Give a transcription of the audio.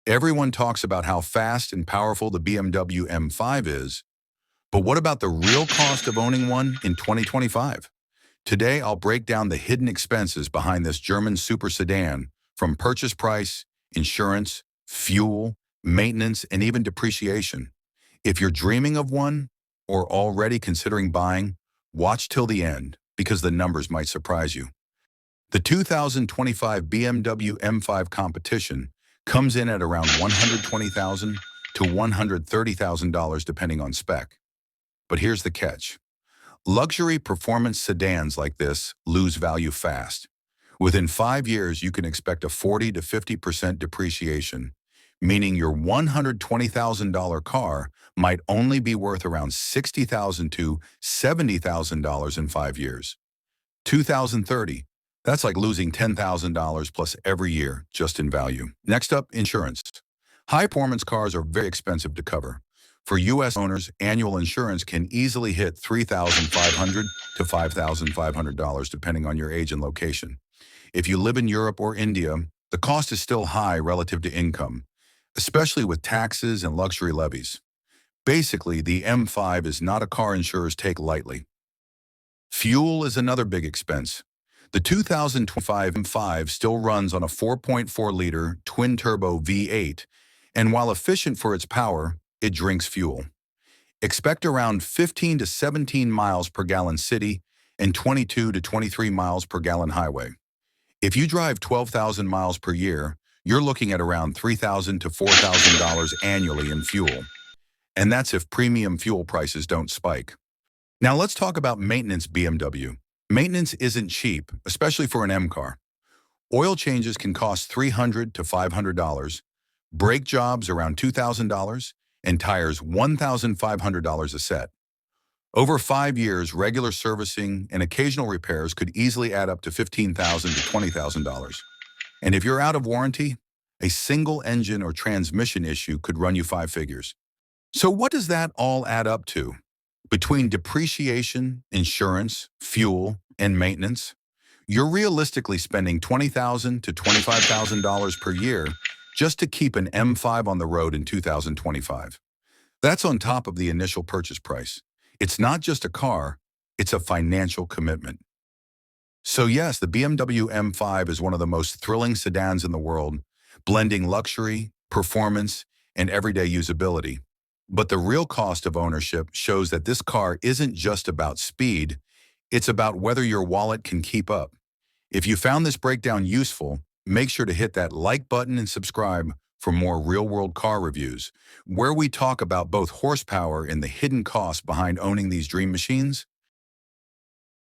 Everyone talks about how fast and powerful the BMW M5 is, but what about the real cost of owning one in 2025? Today, I'll break down the hidden expenses behind this German super sedan, from purchase price, insurance, fuel, maintenance, and even depreciation. If you're dreaming of one or already considering buying, watch till the end because the numbers might surprise you. The 2025 BMW M5 competition comes in at around $120,000 to $130,000 depending on spec. But here's the catch. Luxury performance sedans like this lose value fast. Within 5 years, you can expect a 40 to 50% depreciation, meaning your $120,000 car might only be worth around $60,000 to $70,000 in 5 years. 2030, that's like losing $10,000 plus every year just in value. Next up, insurance. High-performance cars are very expensive to cover. For U.S. owners, annual insurance can easily hit $3,500 to $5,500 depending on your age and location. If you live in Europe or India, the cost is still high relative to income, especially with taxes and luxury levies. Basically, the M5 is not a car insurers take lightly. Fuel is another big expense. The 2025 M5 still runs on a 4.4-liter twin-turbo V8, and while efficient for its power, it drinks fuel. Expect around 15 to 17 miles per gallon city and 22 to 23 miles per gallon highway. If you drive 12,000 miles per year, you're looking at around $3,000 to $4,000 annually in fuel. And that's if premium fuel prices don't spike. Now let's talk about maintenance BMW. Maintenance isn't cheap, especially for an M car. Oil changes can cost $300 to $500, brake jobs around $2,000, and tires $1,500 a set. Over 5 years, regular servicing and occasional repairs could easily add up to $15,000 to $20,000. And if you're out of warranty, a single engine or transmission issue could run you 5 figures. So what does that all add up to? Between depreciation, insurance, fuel, and maintenance, you're realistically spending $20,000 to $25,000 per year just to keep an M5 on the road in 2025. That's on top of the initial purchase price. It's not just a car, it's a financial commitment. So yes, the BMW M5 is one of the most thrilling sedans in the world, blending luxury, performance, and everyday usability. But the real cost of ownership shows that this car isn't just about speed, it's about whether your wallet can keep up. If you found this breakdown useful, make sure to hit that like button and subscribe for more real-world car reviews, where we talk about both horsepower and the hidden costs behind owning these dream machines.